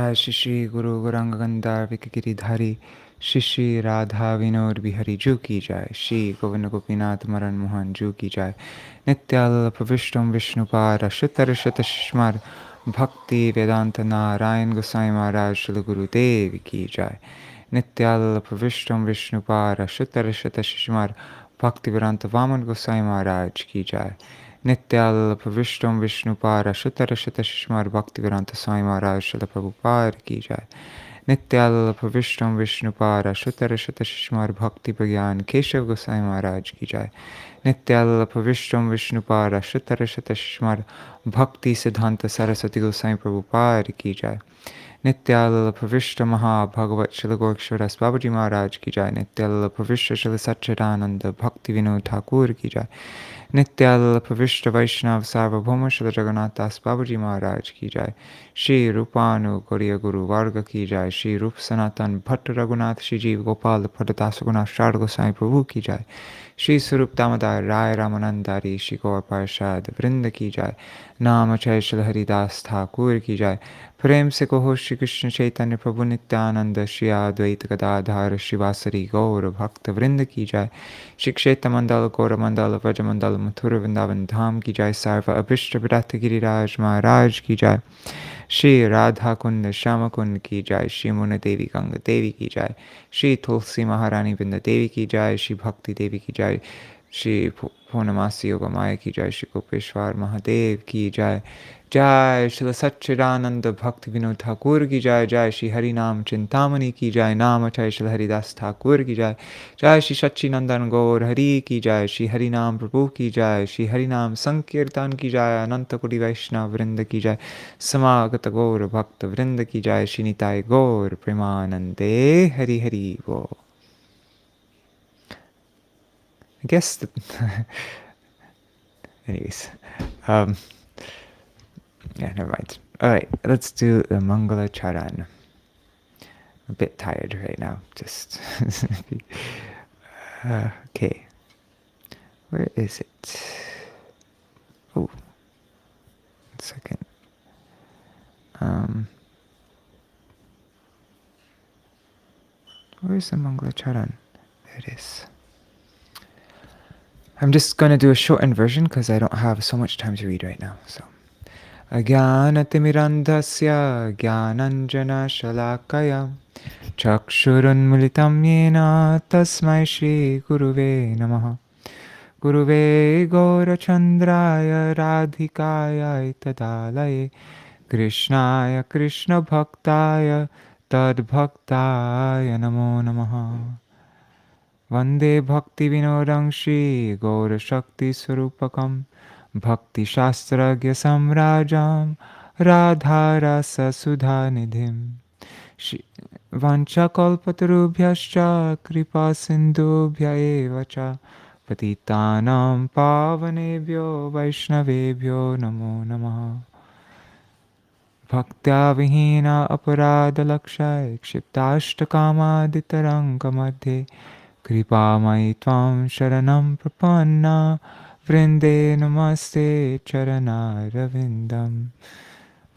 Jai Shri Shri Guru Gauranga Gandhar Vikagiri Shri Shri Radha Vinod Bihari Ju Ki Jai Shri Govinda Gopinath Maran Mohan Ju Ki Jai Nityal Pravishtam Vishnupara Shutar Shutashmar Bhakti Vedanta Narayan Gosai Maharaj Shri Guru Dev Ki Jai Nityal Pravishtam Vishnupara Shutar Shutashmar Bhakti Vedanta Vaman Gosai Maharaj Ki Jai Nityal Pravishtam Vishnupara Shutar Shutashmar Bhaktivedanta Swami Maharaj Srila Prabhupada Ki Jai Nityal Pravishtam Vishnupara Shutar Shutashmar Bhakti Bhagyan Keshav Gosai Maharaj Ki Jai Nityal Pravishtam Vishnupara Shutar Shutashmar Bhakti Siddhanta Saraswati Gosai Prabhupada Ki Jai Nityal Pravishta Maha Bhagavat Śrīla Gorkṣaras Babaji Maharaj Ki Jai Nityal Pravishta Śrīla Saccidānanda Bhaktivinoda Ṭhākura Ki Jai Nityal Pravishta Vaishnav Sarvabhauma Śrīla Jagannath Das Babaji Maharaj Ki Jai Shri Rupanu Gauriya Guru Varga Ki Jai Shri Rup Sanatan Bhatt Raghunath Shri Jeev Gopal Padadasa Gunath Sharda Gosai Prabhu Ki Jai Shri Sarup Damodar Rai Ramanandari Shri Gaur Parshad Vrinda Ki Jai Namachay Śrīla Haridas Ṭhākura Ki Jai Prem se koho Shri Krishna Chaitanya Prabhu Nityananda Shri Advaita Gadadhara Shivasari Gaura Bhakta Vrinda Ki Jai Shri Kshetra Mandala Gaura Mandala Vraja Mandala Mathura Vrindavan Dham Ki Jai Sarva Abhishta Bharata Giriraj Maharaj Ki Jai Shri Radha Kunda Shama Kunda Ki Jai Shri Muna Devi Ganga Devi Ki Jai Shri Tulsi Maharani Vrinda Devi Ki Jai Shri Bhakti Devi Ki Jai Shri Purnamasi Yoga Maya Ki Jai Shri Gopeshwar Mahadev Ki Jai Jai Śrīla Saccidānanda Bhaktivinoda Ṭhākura Ki Jai Jai Shri Harināma-cintāmaṇi Ki Jai Namachay Śrīla Haridas Ṭhākura Ki Jai Jai Shri Saccidānanda Gaur Hari Ki Jai Shri Harinam Prabhu Ki Jai Shri Harinam Sankirtan Ki Jai Ananta Kodi Vaishnava Vrinda Ki Jai Samagata Gaur Bhakta Vrinda Ki Jai Shri Nitai Gaur Premanande Hari Hari Bo. I guess the anyways yeah, never mind. Alright, let's do the Mangala Charan. I'm a bit tired right now. Just okay. Where is it? Oh, 1 second. Where's the Mangala Charan? There it is. I'm just going to do a shortened version because I don't have so much time to read right now. So, Ajnanatirmirandhasya Jnananjana Shalakaya Chakshurunmilitam Yena Tasmai Shri Guruve Namaha Guruve Gaurachandraya Radhikaya Tadalaye Krishnaya Krishna Bhaktaya Tadbhaktaya Namo Namaha Vande Bhaktivinodam Shri Gaura Shakti Swarupakam Bhakti Shastragya Samrajam Radharasa Sudhanidhim Vanchakalpatarubhyascha Kripa Sindhubhya Evacha Patitanam Pavanebhyo Vaishnavebhyo Namo Namaha Bhaktya Vihina Aparada Lakshay Kshiptashtakama Madhe Kripamai Tvam Sharanam Prapanna Vrinde Namaste Charana Ravindam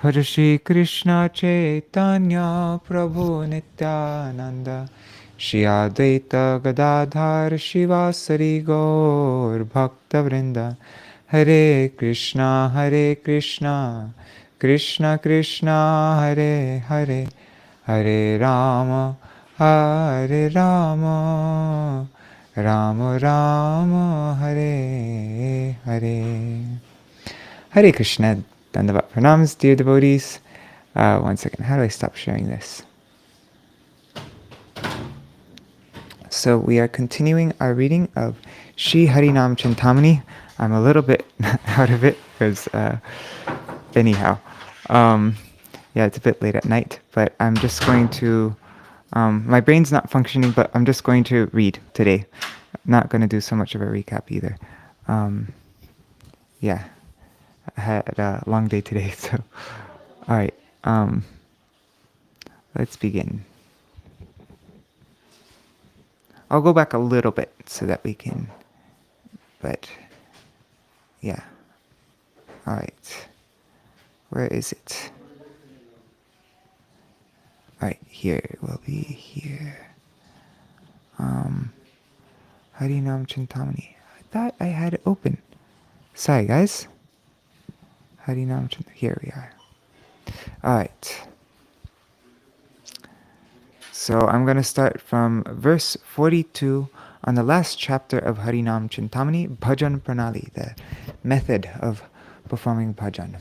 Bhaja Shri Krishna Chaitanya Prabhu Nityananda Shri Advaita Gadadhar Shivasari Gaur Bhakta Vrinda Hare Krishna Krishna Krishna Hare Hare Hare Rama Hare Rama Rama Rama Hare Hare. Hare Krishna. Dandavat pranams, dear devotees. 1 second, how do I stop sharing this? So we are continuing our reading of Shri Harināma-cintāmaṇi. I'm a little bit out of it because anyhow, yeah, it's a bit late at night, but I'm just going to, my brain's not functioning, but I'm just going to read today. I'm not going to do so much of a recap either. Yeah, I had a long day today, so, alright, let's begin. I'll go back a little bit so that we can, but, yeah, alright, where is it? Alright, here it will be here. Harināma-cintāmaṇi. I thought I had it open. Sorry, guys. Harināma-cintāmaṇi. Here we are. Alright. So I'm going to start from verse 42 on the last chapter of Harināma-cintāmaṇi, Bhajana-praṇālī, the method of performing bhajan.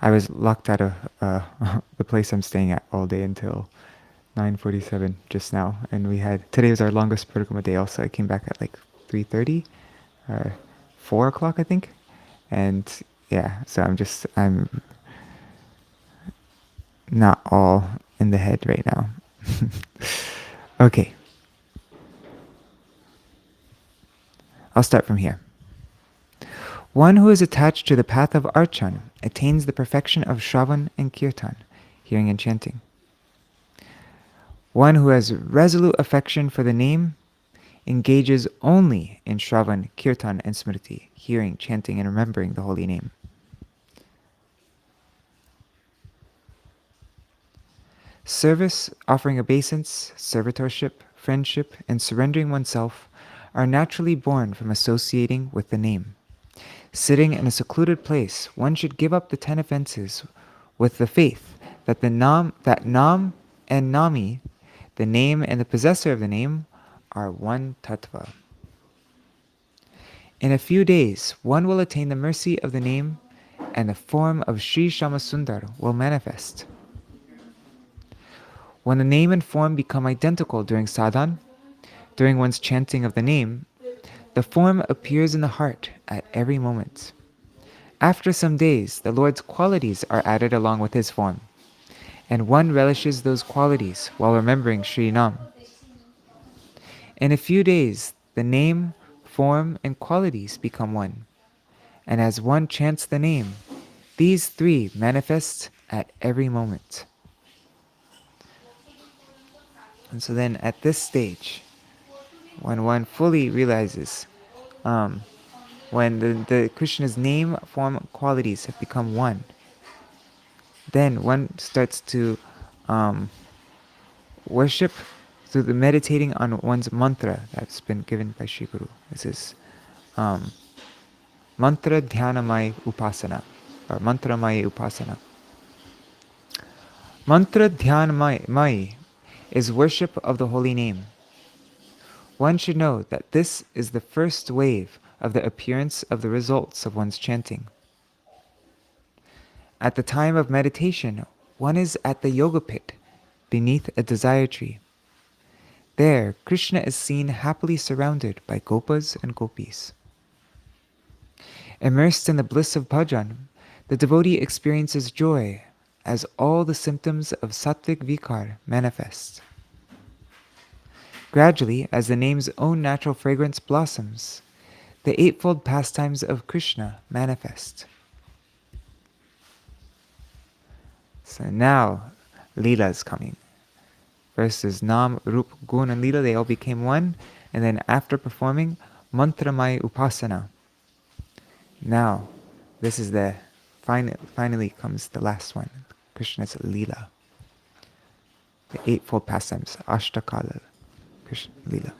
I was locked out of the place I'm staying at all day until 9:47 just now, and today was our longest parikrama day. Also, I came back at like 3:30 or 4 o'clock, I think, and yeah, so I'm not all in the head right now. Okay, I'll start from here. One who is attached to the path of Archan attains the perfection of Shravan and Kirtan, hearing and chanting. One who has resolute affection for the name engages only in Shravan, Kirtan, and Smriti, hearing, chanting, and remembering the holy name. Service, offering obeisance, servitorship, friendship, and surrendering oneself are naturally born from associating with the name. Sitting in a secluded place, one should give up the 10 offenses with the faith that Nam and Nami, the name and the possessor of the name, are one tattva. In a few days, one will attain the mercy of the name, and the form of Sri Shyamasundar will manifest. When the name and form become identical during sadhan, during one's chanting of the name, the form appears in the heart at every moment. After some days, the Lord's qualities are added along with his form, and one relishes those qualities while remembering Sri Nam. In a few days, the name, form, and qualities become one, and as one chants the name, these three manifest at every moment. And so then at this stage, when one fully realizes, when the Krishna's name, form, qualities have become one, then one starts to worship through the meditating on one's mantra that's been given by Shri Guru. This is mantra dhyanamaya upasana, or mantramaya upasana. Mantra dhyanamaya is worship of the holy name. One should know that this is the first wave of the appearance of the results of one's chanting. At the time of meditation, one is at the yoga pit, beneath a desire tree. There, Krishna is seen happily surrounded by gopas and gopis. Immersed in the bliss of bhajan, the devotee experiences joy as all the symptoms of sattvic vikar manifest. Gradually, as the name's own natural fragrance blossoms, the eightfold pastimes of Krishna manifest. So now, Leela is coming. First is Nam, Rup, Gun, and Leela. They all became one. And then after performing, Mantramaya Upasana. Now, this is finally comes the last one. Krishna's Leela. The eightfold pastimes, Ashtakala, Krishna Leela.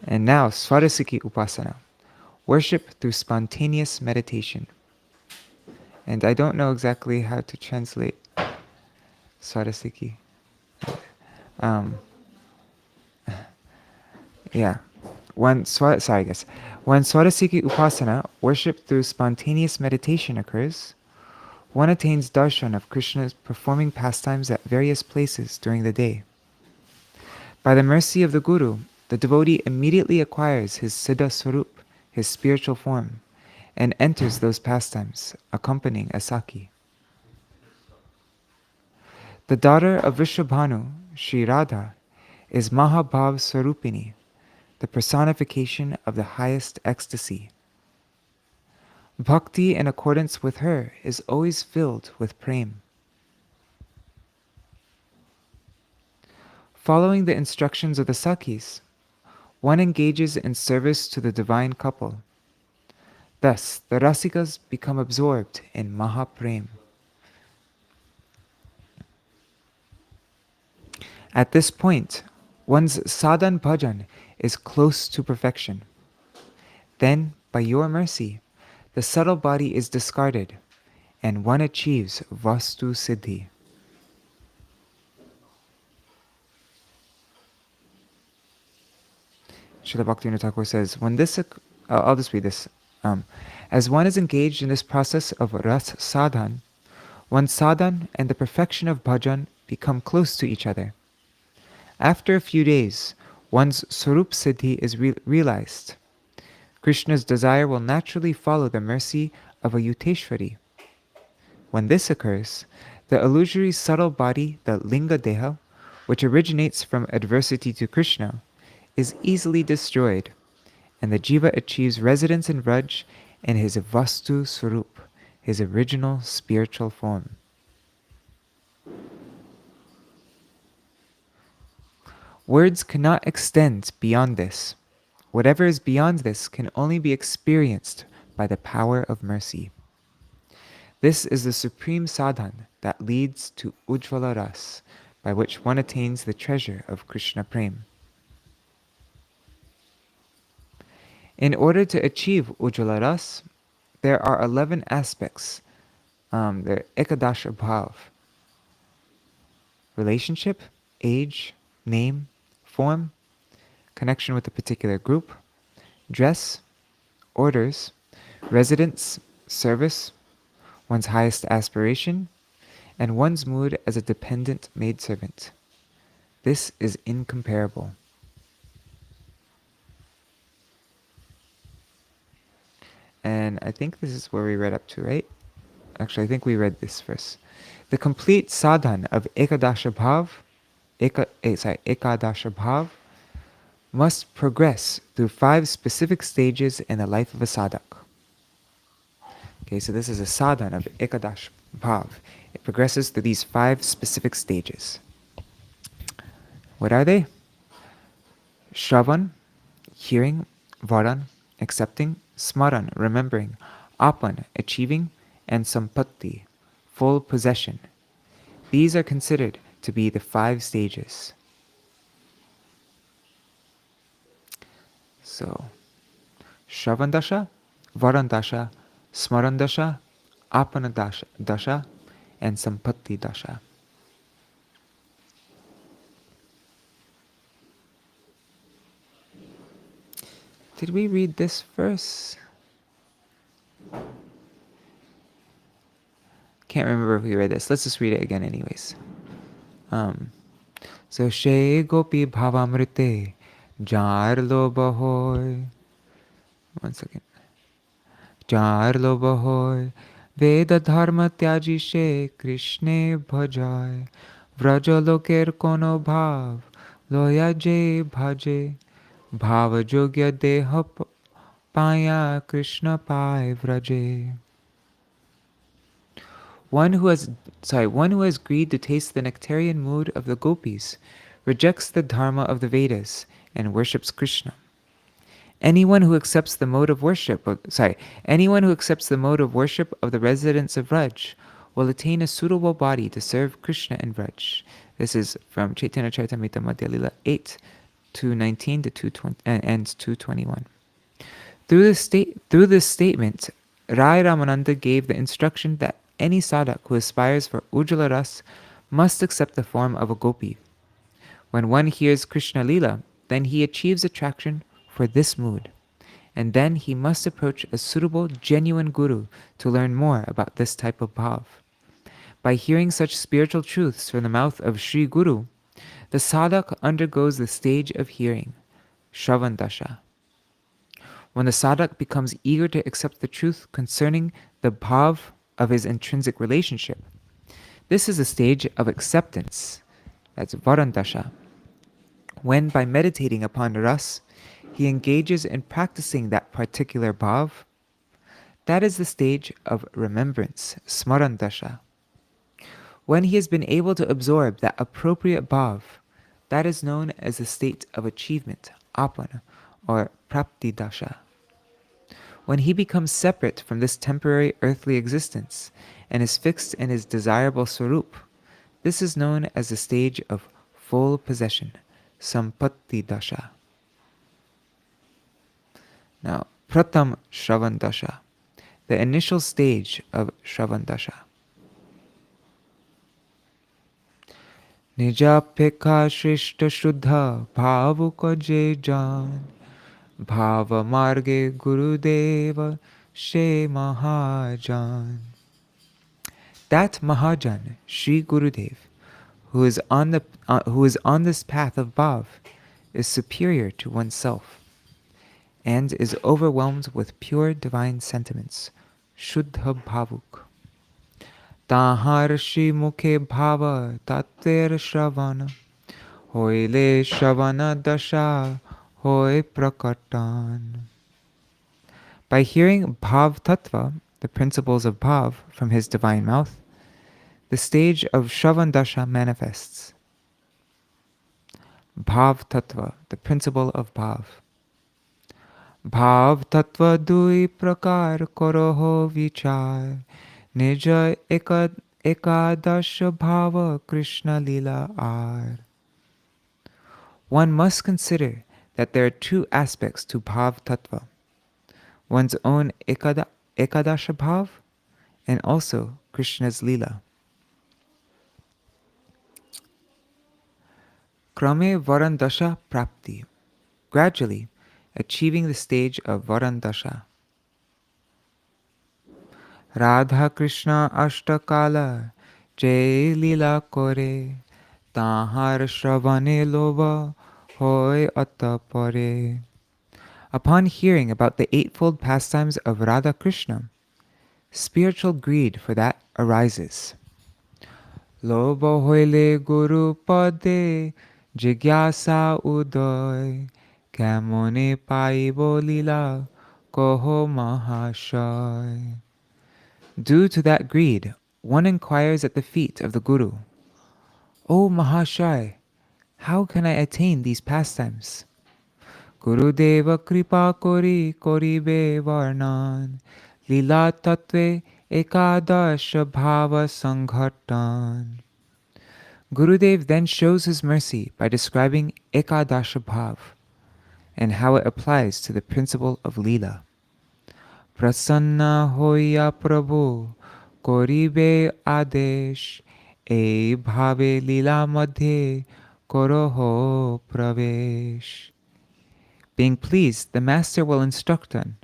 And now, Swarasiki Upasana. Worship through spontaneous meditation. And I don't know exactly how to translate Swarasiki. When Swarasiki Upasana, worship through spontaneous meditation occurs, one attains darshan of Krishna's performing pastimes at various places during the day. By the mercy of the Guru, the devotee immediately acquires his Siddha Swarup, his spiritual form, and enters those pastimes, accompanying a Saki. The daughter of Vrishabhanu, Sri Radha, is Mahabhav Swarupini, the personification of the highest ecstasy. Bhakti in accordance with her is always filled with prem. Following the instructions of the Sakis, one engages in service to the divine couple. Thus, the Rasikas become absorbed in Mahaprem. At this point, one's sadhan bhajan is close to perfection. Then, by your mercy, the subtle body is discarded, and one achieves vastu siddhi. Śrīla Bhaktivinoda Ṭhākura says, when this, I'll just read this. As one is engaged in this process of ras sadhan, one's sadhan and the perfection of bhajan become close to each other. After a few days, one's sarup siddhi is realized. Krishna's desire will naturally follow the mercy of a Yuteshwari. When this occurs, the illusory subtle body, the linga deha, which originates from adversity to Krishna, is easily destroyed, and the jiva achieves residence in Vraj in his vastu swarup, his original spiritual form. Words cannot extend beyond this. Whatever is beyond this can only be experienced by the power of mercy. This is the supreme sadhan that leads to Ujjvala Ras, by which one attains the treasure of Krishna Prem. In order to achieve Ujjvala Ras, there are 11 aspects. They're Ekadash Bhav: relationship, age, name, form, connection with a particular group, dress, orders, residence, service, one's highest aspiration, and one's mood as a dependent maidservant. This is incomparable. And I think this is where we read up to, right? Actually, I think we read this first. The complete sadhan of Ekadasha Bhav must progress through 5 specific stages in the life of a sadhak. Okay, so this is a sadhan of Ekadash Bhav. It progresses through these 5 specific stages. What are they? Shravan, hearing; Varan, accepting; Smaran, remembering; Apan, achieving; and Sampatti, full possession. These are considered to be the 5 stages. So, Shravan Dasha, Varan Dasha, Smaran Dasha, Apana Dasha, and Sampatti Dasha. Did we read this verse? Can't remember if we read this. Let's just read it again anyways. So She Gopi Bhavamrite Jarlo Bahoy. One second. Jarlo Bahoy Veda Dharma Tyaji She Krishne Bhajay Vrajaloker Kono Bhav Loya Je Bhaje Bhava Jogya Deha Paya Krishna Pai Vraje. One who has greed to taste the nectarian mood of the gopis rejects the dharma of the Vedas and worships Krishna. Anyone who accepts the mode of worship of the residents of Vraj will attain a suitable body to serve Krishna in Vraj. This is from Chaitanya Charitamrita Madhya Lila 8, 219 to 220 and 221. Through this statement, Rai Ramananda gave the instruction that any sadhak who aspires for Ujjvala Ras must accept the form of a gopi. When one hears Krishna Lila, then he achieves attraction for this mood, and then he must approach a suitable, genuine guru to learn more about this type of bhav. By hearing such spiritual truths from the mouth of Sri Guru, the sadhak undergoes the stage of hearing, Shravan Dasha. When the sadhak becomes eager to accept the truth concerning the bhav of his intrinsic relationship, this is a stage of acceptance, that's Varan Dasha. When, by meditating upon ras, he engages in practicing that particular bhav, that is the stage of remembrance, Smaran Dasha. When he has been able to absorb that appropriate bhav, that is known as the state of achievement, Apana, or Prapti Dasha. When he becomes separate from this temporary earthly existence and is fixed in his desirable swarup, this is known as the stage of full possession, sampatti dasha. Now, pratam shravan dasha, the initial stage of shravan dasha. Nija pekha shrishta shuddha bhavuka je jan, bhava marge gurudeva she mahajan. That Mahajan, Sri Gurudev, who is on this path of bhav, is superior to oneself, and is overwhelmed with pure divine sentiments, Shuddha Bhavuk. Tahar Shri Mukhe Bhava Tatter Shravana, Hoile Shravana Dasha, Hoi Prakatan. By hearing Bhav Tattva, the principles of Bhav, from his divine mouth, the stage of Shravan Dasha manifests. Bhav Tattva, the principle of Bhav. Bhav Tattva dui prakar koroho vichar, nija ekadasha bhava Krishna lila ar. One must consider that there are two aspects to Bhav Tattva, one's own ekadasha bhav and also Krishna's lila. Krame Varandasha Prapti, gradually achieving the stage of Varandasha. Radha Krishna Ashtakala Jai Lila Kore, Tahar Shravane Lova Hoy Attapare. Upon hearing about the eightfold pastimes of Radha Krishna, spiritual greed for that arises. Loba hoile Guru Pade Jigyasa udoy, Kamone paibo lila, koho mahashay. Due to that greed, one inquires at the feet of the Guru, O Mahashay, how can I attain these pastimes? Guru Deva kripa kori koribe varnan, lila tatve ekadasha bhava sanghatan. Gurudev then shows his mercy by describing Ekadasha Bhav and how it applies to the principle of Leela. Prasanna hoya prabhu koribe adesh e bhave lila madhe koroho pravesh. Being pleased, the master will instruct one.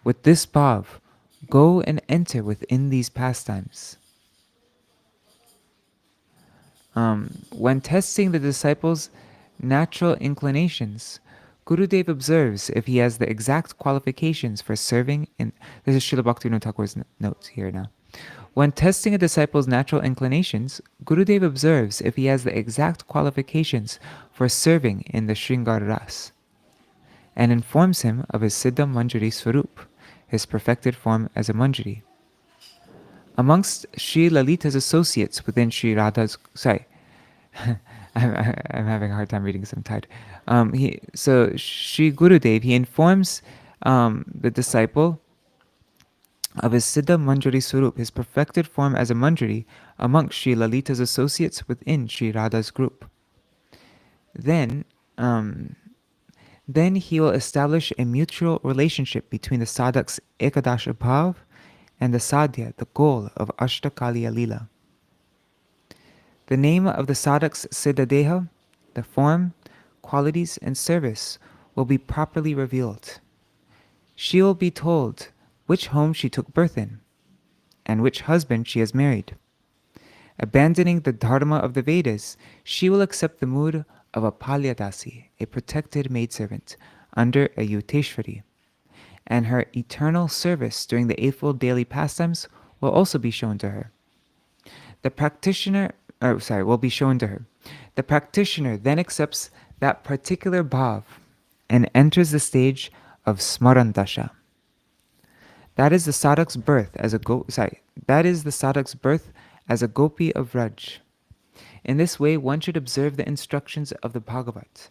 With this bhav, go and enter within these pastimes. When testing the disciples' natural inclinations, Gurudev observes if he has the exact qualifications for serving in... This is Śrīla Bhaktivinoda Ṭhākura's notes here now. When testing a disciple's natural inclinations, Gurudev observes if he has the exact qualifications for serving in the Sringar Ras, and informs him of his Siddha Manjari Swarup, his perfected form as a Manjari. Amongst Sri Lalita's associates within Sri Radha's... Sorry, I'm having a hard time reading, so I'm tired. So Sri Gurudev, he informs the disciple of his Siddha Manjari Swarup, his perfected form as a Manjari, amongst Sri Lalita's associates within Sri Radha's group. Then he will establish a mutual relationship between the sadhak's Ekadasha Bhav and the sadhya, the goal of Ashtakaliya Leela. The name of the sadhak's Siddha Deha, the form, qualities, and service will be properly revealed. She will be told which home she took birth in, and which husband she has married. Abandoning the dharma of the Vedas, she will accept the mood of a Palyadasi, a protected maidservant, under a Yuteshwari, and her eternal service during the eightfold daily pastimes will also be shown to her. The practitioner then accepts that particular bhav and enters the stage of Smarandasha. That is the sadhak's birth as a gopi of Vraj. In this way, one should observe the instructions of the Bhagavat.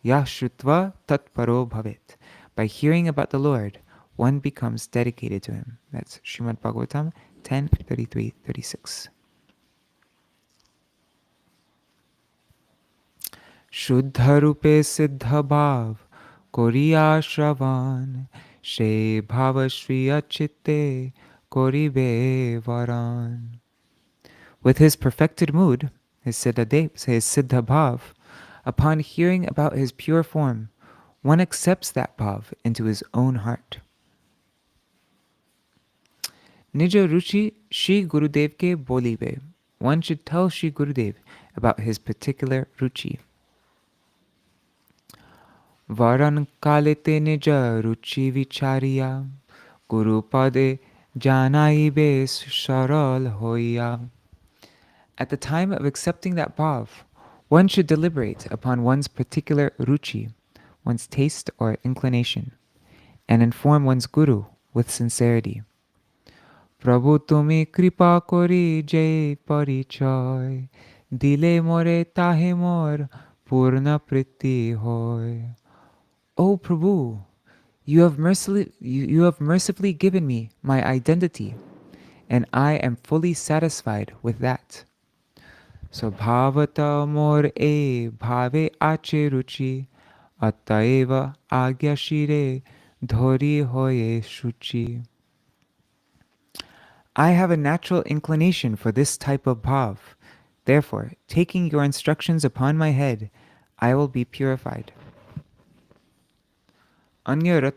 Yashrutva tatparo bhavet. By hearing about the Lord, one becomes dedicated to him. That's Srimad Bhagavatam 10:33-36. Shuddha rupe siddha bhav koriya shravan she bhava shriya chitte koribe varan. With his perfected mood, his siddha bhav, upon hearing about his pure form, one accepts that bhav into his own heart. Nija ruchi Shri Gurudev ke bolibe. One should tell Shri Gurudev about his particular ruchi. Varan kalete nija ruchi vichariya Guru pade janaibe saral hoya. At the time of accepting that bhav, one should deliberate upon one's particular ruchi, one's taste or inclination, and inform one's guru with sincerity. Prabhu tumi kripa kori jai parichoy, dile more tahe mor purna priti hoy. O Prabhu, you have mercifully given me my identity, and I am fully satisfied with that. So bhavata mor e bhave ache ruchi, ataeva agya shire dhori hoye shuchi. I have a natural inclination for this type of bhav. Therefore, taking your instructions upon my head, I will be purified. Anya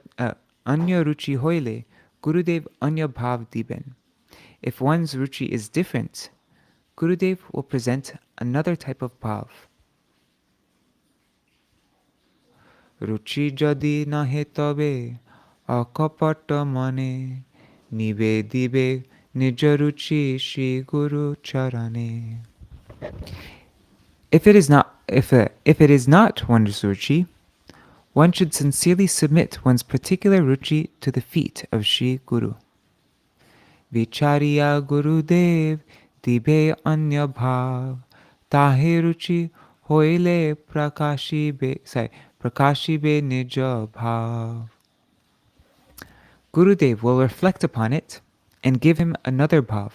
ruchi hoile, Gurudev anya bhav diben. If one's ruchi is different, Gurudev will present another type of bhav. Ruchi jadi nahe tabe, akapata mane, nibe dibe nija ruchi Shri Guru charane. If it is not one's ruchi, one should sincerely submit one's particular ruchi to the feet of Shri Guru. Vichariya Gurudev dibe anya bhav, tahe ruchi hoile prakashibe nija bhav. Gurudev will reflect upon it and give him another bhav.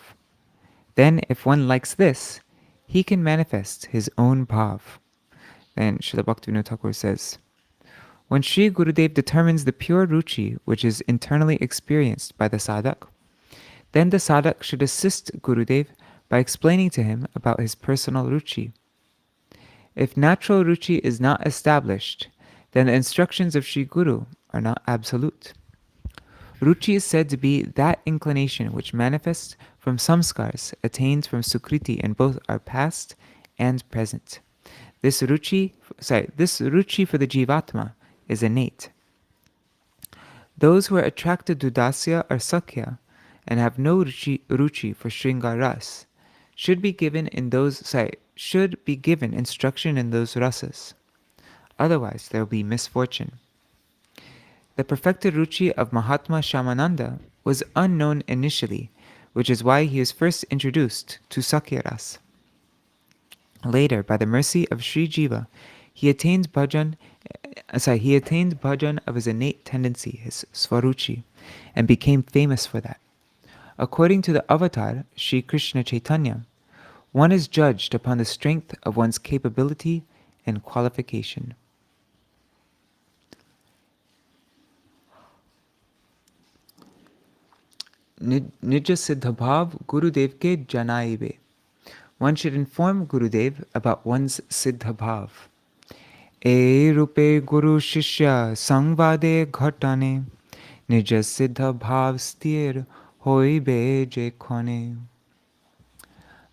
Then, if one likes this, he can manifest his own bhav. Then Śrīla Bhaktivinoda Ṭhākura says, when Shri Gurudev determines the pure ruchi which is internally experienced by the sadhak, then the sadhak should assist Gurudev by explaining to him about his personal ruchi. If natural ruchi is not established, then the instructions of Shri Guru are not absolute. Ruchi is said to be that inclination which manifests from samskars attained from sukriti in both our past and present. This ruchi for the jivatma is innate. Those who are attracted to dasya or sakhya and have no ruchi for shringaras should be given instruction in those rasas. Otherwise, there will be misfortune. The perfected ruchi of Mahatma Shyamananda was unknown initially, which is why he was first introduced to Sakya-ras. Later, by the mercy of Sri Jiva, he attained bhajan of his innate tendency, his svaruchi, and became famous for that. According to the avatar, Sri Krishna Chaitanya, one is judged upon the strength of one's capability and qualification. Nija siddha bhav Gurudev ke janaibe. One should inform Gurudev about one's siddha bhav. E rupe guru shishya sangvade ghatane, nija siddha bhav sthir hoibe je khone.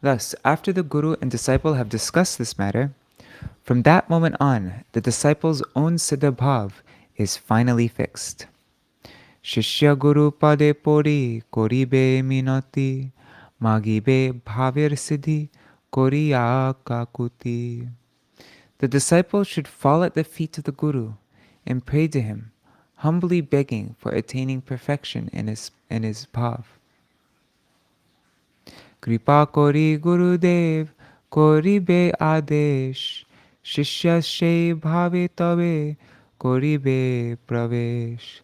Thus, after the guru and disciple have discussed this matter, from that moment on, the disciple's own siddha bhav is finally fixed. Shishya guru pade pori koribe minati, magibe bhavir siddhi koriya kakuti. The disciple should fall at the feet of the guru and pray to him, humbly begging for attaining perfection in his bhav. Kripa kori Gurudev koribe adesh, Shishya she bhave tabe koribe pravesh.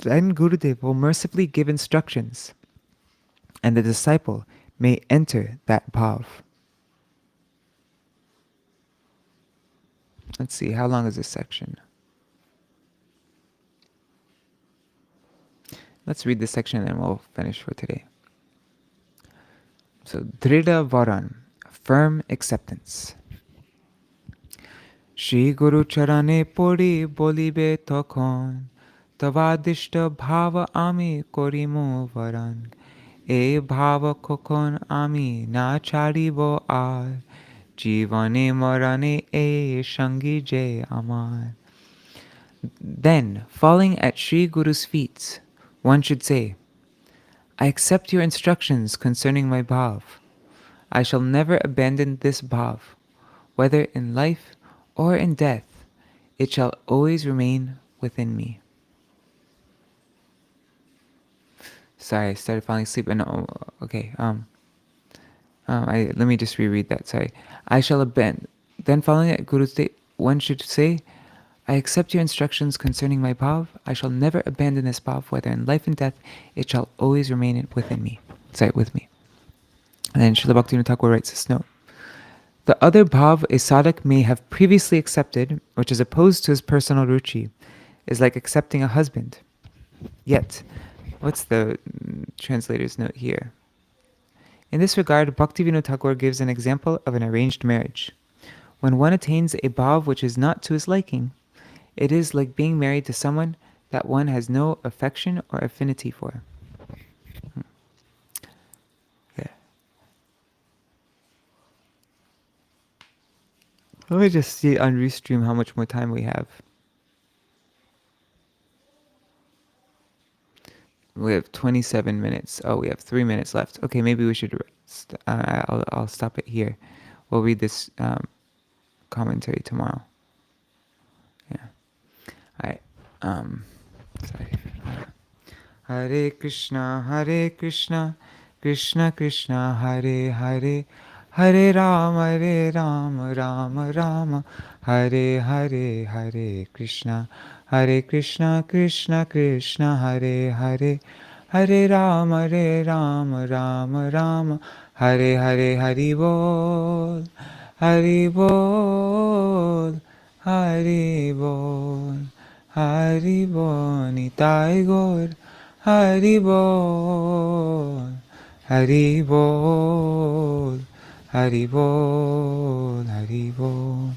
Then Gurudev will mercifully give instructions, and the disciple may enter that bhav. Let's see, how long is this section? Let's read this section and we'll finish for today. So, Dhrida Varan, firm acceptance. Shri Guru Charane Pori Bolibe Tokhon, Tavadishta Bhava Ami Korimu Varan, E Bhava Kokon Ami Na Charibo Ar, Jivane Marane E Shangi Je Amar. Then, falling at Sri Guru's feet, one should say, I accept your instructions concerning my bhav. I shall never abandon this bhav, whether in life or in death. It shall always remain within me. Sorry, I started falling asleep and let me just reread that. Sorry. I shall abandon. Then following at Guru's day, one should say, I accept your instructions concerning my bhav. I shall never abandon this bhav, whether in life and death. It shall always remain within me. Sorry, with me. And then Śrīla Bhaktivinoda Ṭhākura writes this note. The other bhav a sadhak may have previously accepted, which is opposed to his personal ruchi, is like accepting a husband. Yet, what's the translator's note here? In this regard, Bhaktivinoda Ṭhākura gives an example of an arranged marriage. When one attains a bhav which is not to his liking, it is like being married to someone that one has no affection or affinity for. Yeah. Let me just see on Restream how much more time we have. We have 27 minutes. Oh, we have 3 minutes left. Okay, maybe we should. I'll stop it here. We'll read this commentary tomorrow. Yeah. Alright. Sorry. Hare Krishna, Krishna Krishna, Hare Hare, Hare Rama, Rama Rama, Hare Hare, Hare Krishna, Krishna Krishna, Hare Hare, Hare Rama, Rama Rama, Hare Hare, Hari Bol, Hari Bol, Hari Bol, Hari Bol, Nitai Gaur, Hari Bol, Hari Bol, Hari Bol, Hari Bol.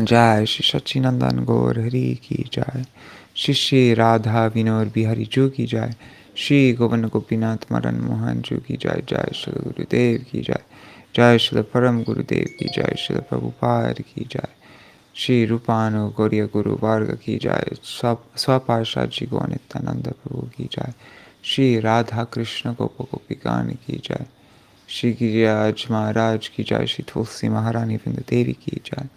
Jai Shri Saccidānanda Gaur Hari Ki Jai, Shri Radha-Vinod Bihari Ju Ki Jai, Shri Govinda Gopinath Madan Mohan Ju Ki Jai, Jai Shri Gurudev Ki Jai, Jai Shri Param Gurudev Ki Jai, Shri Prabhupada Ki Jai, Shri Rupanu Gauriya Guru Varga Ki Jai, Swaparshad Ji Nityananda Prabhu Ki Jai, Shri Radha Krishna Gopa Gopikani Ki Jai, Shri Giriraj Maharaj Ki Jai, Shri Tulsi Maharani Vrinda Devi Ki Jai,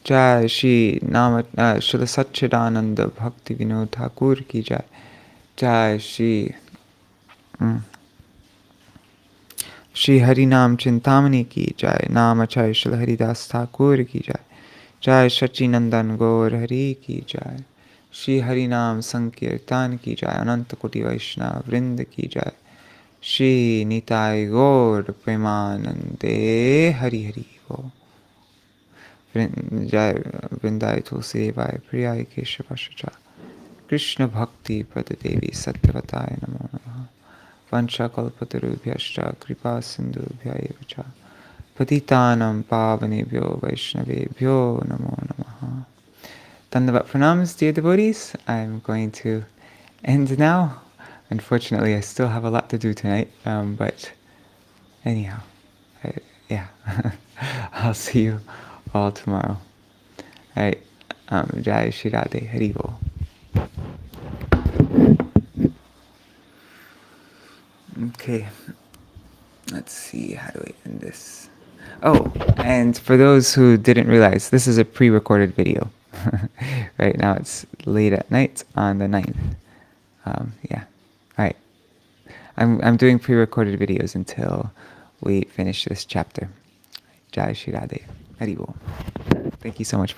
Jai Shri Saccidānanda Bhaktivinoda Ṭhākura Ki Jai, Jai Shri Harināma-cintāmaṇi Ki Jai, Namacharya Śrīla Haridas Ṭhākura Ki Jai, Jai Saccidānanda Gaur Hari Ki Jai, Shri Harināma-sankirtan Ki Jai, Ananta Koti Vaishnava Vrinda Ki Jai, Shri Nitai Gaur Premanande Hari Hari Bol. Jai Vrindai Tulsi Vai Priyai Keshavashacha, Krishna Bhakti Padadevi Sattvatai Namo Namaha, Vancha Kalpatarubhyascha Kripa Sindhubhya Evacha, Patitanam Pavanebhyo Vaishnavebhyo Namo Namaha. Dandavat pranams, dear devotees. I'm going to end now. Unfortunately, I still have a lot to do tonight, but anyhow, I'll see you all tomorrow. Alright, Jai Shri Radhe, Hari Bol. Okay, let's see, how do I end this? Oh, and for those who didn't realize, this is a pre-recorded video. Right now it's late at night on the 9th. Yeah, alright. I'm doing pre-recorded videos until we finish this chapter. Jai Shri Radhe. Hari Bol. Thank you so much for